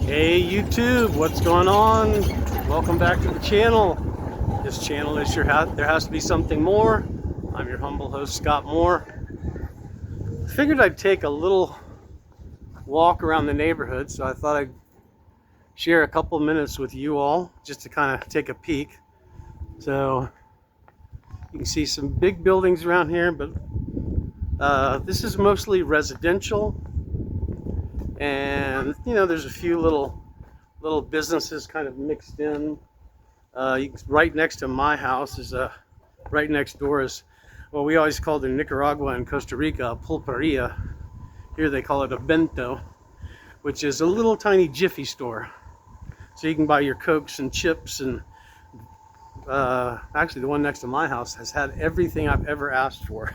Hey YouTube, what's going on? Welcome back to the channel. This channel is There Has to Be Something More. I'm your humble host, Scott Moore. I figured I'd take a little walk around the neighborhood, so I thought I'd share a couple minutes with you all just to kind of take a peek. So you can see some big buildings around here, but this is mostly residential. And you know, there's a few little businesses kind of mixed in. Right next to my house is right next door is what we always called in Nicaragua and Costa Rica a pulperia. Here they call it a bento, which is a little tiny jiffy store. So you can buy your Cokes and chips, and actually the one next to my house has had everything I've ever asked for.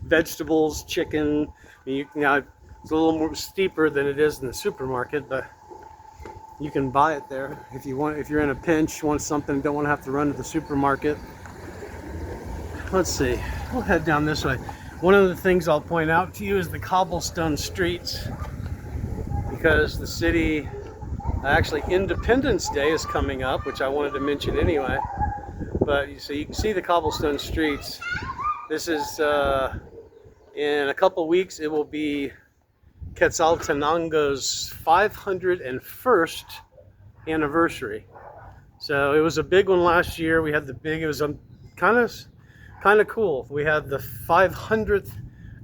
Vegetables, chicken. Now it's a little more steeper than it is in the supermarket, but you can buy it there if you want. If you're in a pinch, want something, don't want to have to run to the supermarket. Let's see, we'll head down this way. One of the things I'll point out to you is the cobblestone streets, because the city, actually Independence Day is coming up, which I wanted to mention anyway. But so you can see the cobblestone streets. This is in a couple weeks it will be Quetaltenango's 501st anniversary. So it was a big one last year. We had it was kind of cool. We had the 500th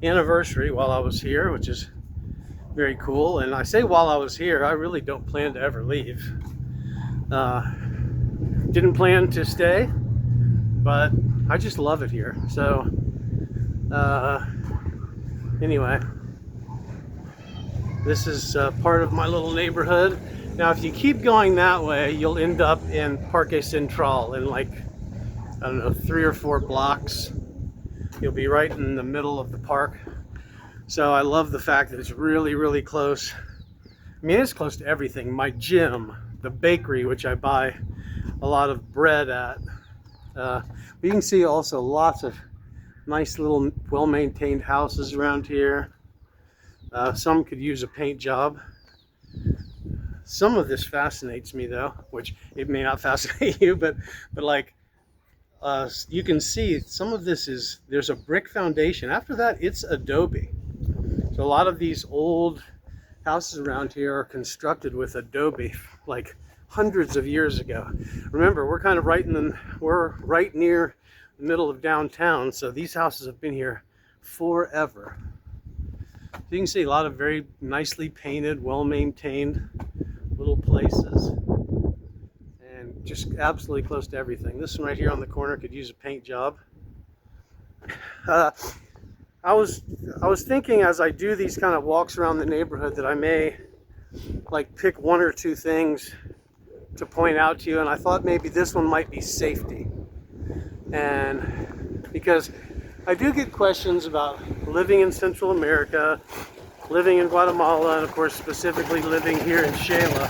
anniversary while I was here, which is very cool. And I say while I was here, I really don't plan to ever leave. Didn't plan to stay, but I just love it here. So anyway, this is part of my little neighborhood. Now, if you keep going that way, you'll end up in Parque Central in like, I don't know, 3 or 4 blocks. You'll be right in the middle of the park. So I love the fact that it's really, really close. I mean, it's close to everything. My gym, the bakery, which I buy a lot of bread at. But you can see also lots of nice little well-maintained houses around here. Some could use a paint job. Some of this fascinates me though, which it may not fascinate you, but like you can see some of this there's a brick foundation. After that, it's adobe. So a lot of these old houses around here are constructed with adobe, like hundreds of years ago. Remember, we're kind of we're right near the middle of downtown, so these houses have been here forever. You can see a lot of very nicely painted, well-maintained little places, and just absolutely close to everything. This one right here on the corner could use a paint job. I was thinking as I do these kind of walks around the neighborhood that I may like pick 1 or 2 things to point out to you, and I thought maybe this one might be safety. And because I do get questions about living in Central America, living in Guatemala, and of course specifically living here in Xela.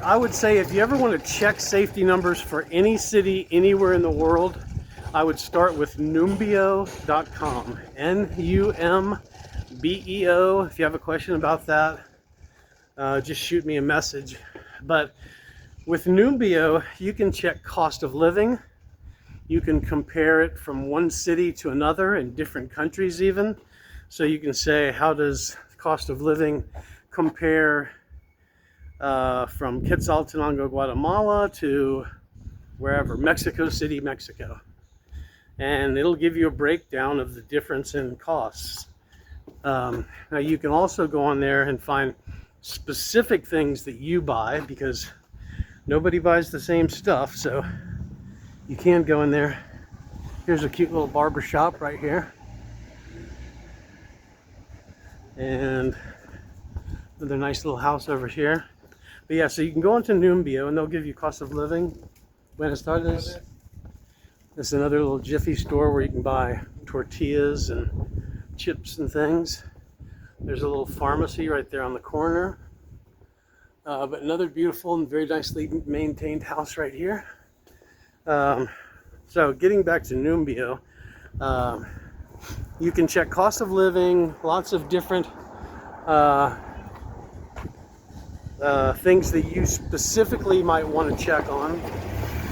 I would say if you ever want to check safety numbers for any city anywhere in the world, I would start with numbeo.com. Numbeo. If you have a question about that, just shoot me a message. But with Numbeo, you can check cost of living. You can compare it from one city to another in different countries even. So you can say, how does cost of living compare from Quetzaltenango, Guatemala to wherever, Mexico City, Mexico. And it'll give you a breakdown of the difference in costs. Now you can also go on there and find specific things that you buy, because nobody buys the same stuff, so you can go in there. Here's a cute little barber shop right here. And another nice little house over here. But yeah, so you can go into Numbeo and they'll give you cost of living. Buenas tardes. This is another little jiffy store where you can buy tortillas and chips and things. There's a little pharmacy right there on the corner. But another beautiful and very nicely maintained house right here. So getting back to Numbeo, You can check cost of living, lots of different things that you specifically might want to check on.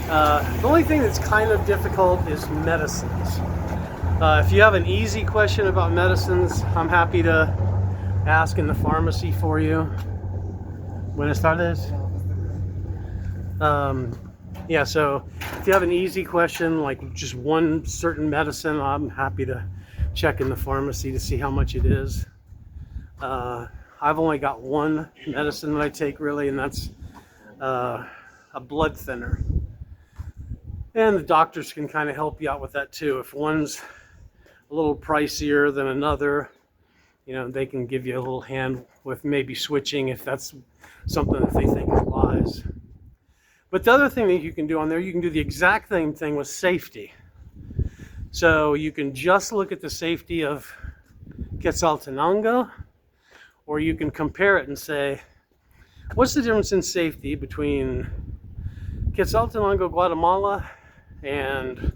The only thing that's kind of difficult is medicines. If you have an easy question about medicines, I'm happy to ask in the pharmacy for you. Buenas tardes. Yeah, so if you have an easy question, like just one certain medicine, I'm happy to check in the pharmacy to see how much it is. I've only got one medicine that I take really, and that's a blood thinner. And the doctors can kind of help you out with that too. If one's a little pricier than another, you know, they can give you a little hand with maybe switching if that's something that they think is wise. But the other thing that you can do on there, you can do the exact same thing with safety. So you can just look at the safety of Quetaltenango, or you can compare it and say, what's the difference in safety between Quetaltenango, Guatemala, and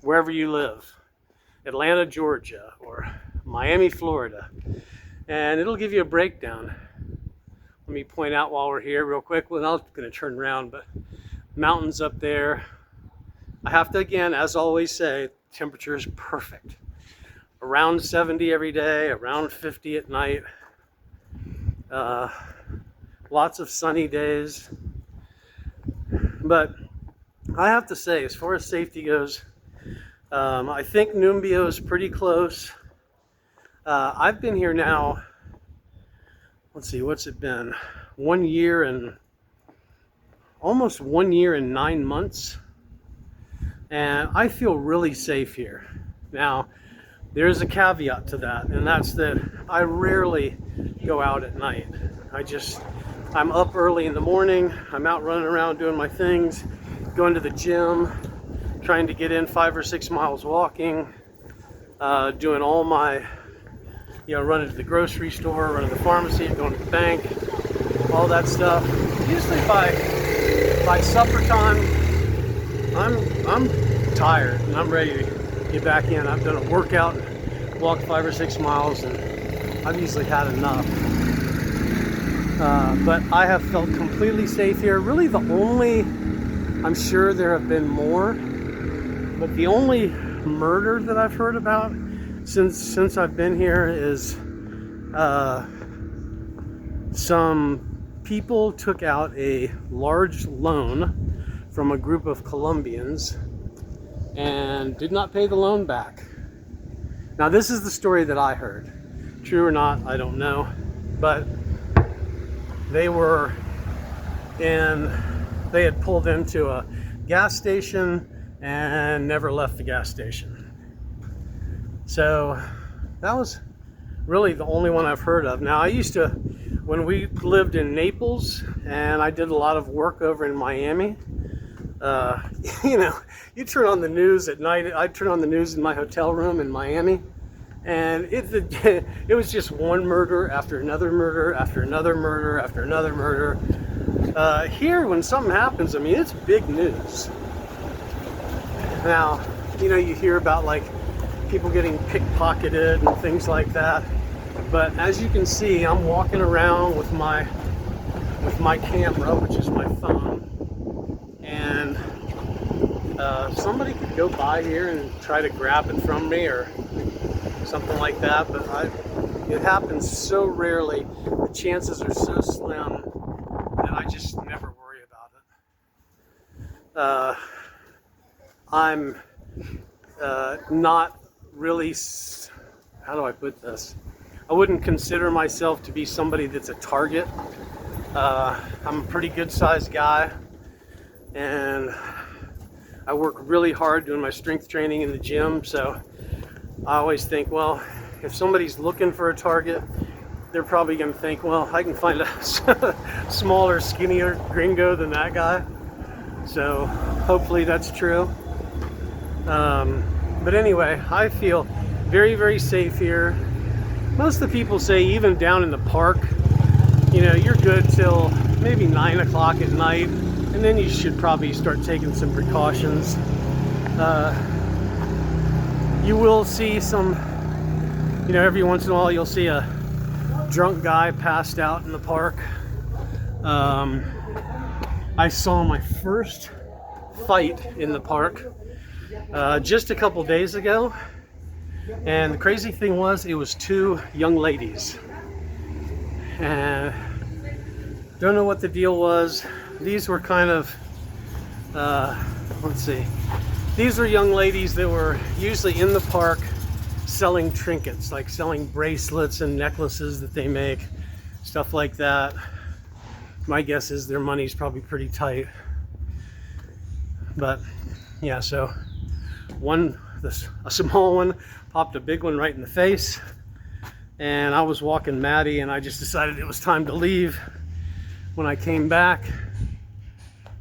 wherever you live, Atlanta, Georgia, or Miami, Florida? And it'll give you a breakdown. Let me point out while we're here real quick. Well, I'm going to turn around, but mountains up there. I have to, again, as always say, temperature is perfect. Around 70 every day, around 50 at night. Lots of sunny days. But I have to say, as far as safety goes, I think Numbio is pretty close. I've been here now, let's see, what's it been? 1 year and almost 1 year and 9 months. And I feel really safe here. Now, there's a caveat to that, and that's that I rarely go out at night. I'm up early in the morning, I'm out running around doing my things, going to the gym, trying to get in 5 or 6 miles walking, doing all my, running to the grocery store, running to the pharmacy, going to the bank, all that stuff. Usually by supper time, I'm tired and I'm ready to get back in. I've done a workout, walked 5 or 6 miles, and I've usually had enough. But I have felt completely safe here. Really I'm sure there have been more, but the only murder that I've heard about since I've been here is some people took out a large loan from a group of Colombians and did not pay the loan back. Now, this is the story that I heard. True or not, I don't know, but they had pulled into a gas station and never left the gas station. So that was really the only one I've heard of. Now, when we lived in Naples and I did a lot of work over in Miami, you turn on the news at night. I turn on the news in my hotel room in Miami, and it was just one murder after another murder after another murder after another murder. Here, when something happens, I mean, it's big news. Now, you hear about like people getting pickpocketed and things like that. But as you can see, I'm walking around with my camera, which is my phone, and somebody could go by here and try to grab it from me or something like that. But it happens so rarely. The chances are so slim that I just never worry about it. I'm not really, how do I put this? I wouldn't consider myself to be somebody that's a target. I'm a pretty good sized guy, and I work really hard doing my strength training in the gym. So I always think, well, if somebody's looking for a target, they're probably going to think, well, I can find a smaller, skinnier gringo than that guy. So hopefully that's true. But anyway, I feel very, very safe here. Most of the people say even down in the park, you're good till maybe 9 o'clock at night, and then you should probably start taking some precautions. You will see some You know, every once in a while you'll see a drunk guy passed out in the park. I saw my first fight in the park just a couple days ago, and the crazy thing was it was two young ladies, and don't know what the deal was. These were kind of let's see, these were young ladies that were usually in the park selling trinkets, like selling bracelets and necklaces that they make, stuff like that. My guess is their money's probably pretty tight. But yeah, so a small one popped a big one right in the face, and I was walking Maddie, and I just decided it was time to leave. When I came back,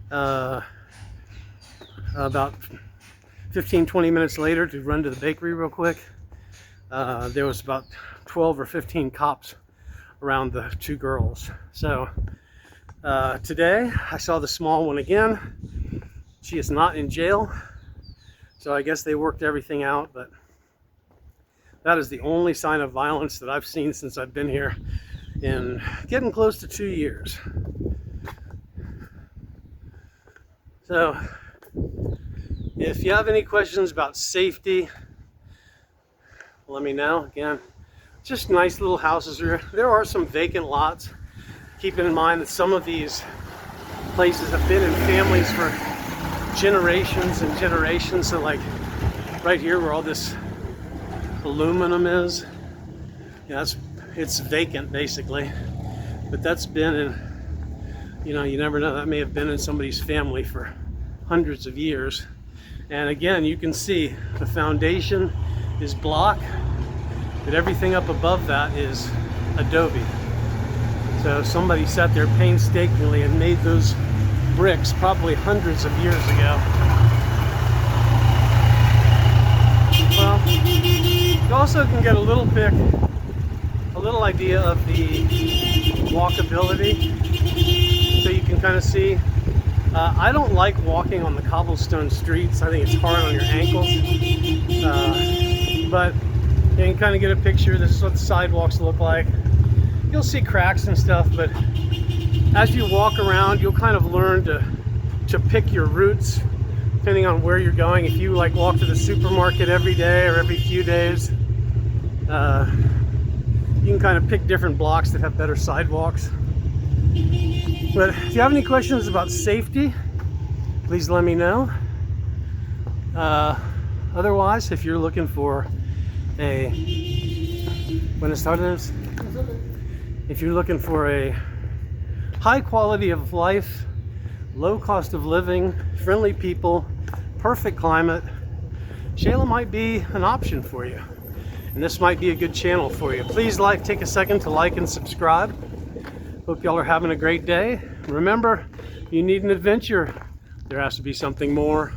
about 15-20 minutes later to run to the bakery real quick, there was about 12 or 15 cops around the two girls. So today I saw the small one again. She is not in jail, so I guess they worked everything out, but that is the only sign of violence that I've seen since I've been here in getting close to 2 years. So if you have any questions about safety, let me know. Again, just nice little houses. There are some vacant lots. Keeping in mind that some of these places have been in families for generations and generations. So like right here where all this aluminum is, yeah, it's vacant basically. But that's been in, you know, you never know, that may have been in somebody's family for hundreds of years. And again, you can see the foundation is block, but everything up above that is adobe. So somebody sat there painstakingly and made those bricks probably hundreds of years ago. Well, you also can get a little idea of the walkability, so you can kind of see. I don't like walking on the cobblestone streets. I think it's hard on your ankles. But you can kind of get a picture. This is what the sidewalks look like. You'll see cracks and stuff, but as you walk around, you'll kind of learn to pick your routes depending on where you're going. If you like walk to the supermarket every day or every few days, you can kind of pick different blocks that have better sidewalks. But if you have any questions about safety, please let me know. Otherwise, if you're looking for if you're looking for a high quality of life, low cost of living, friendly people, perfect climate, Xela might be an option for you. And this might be a good channel for you. Please take a second to like and subscribe. Hope y'all are having a great day. Remember, if you need an adventure, there has to be something more.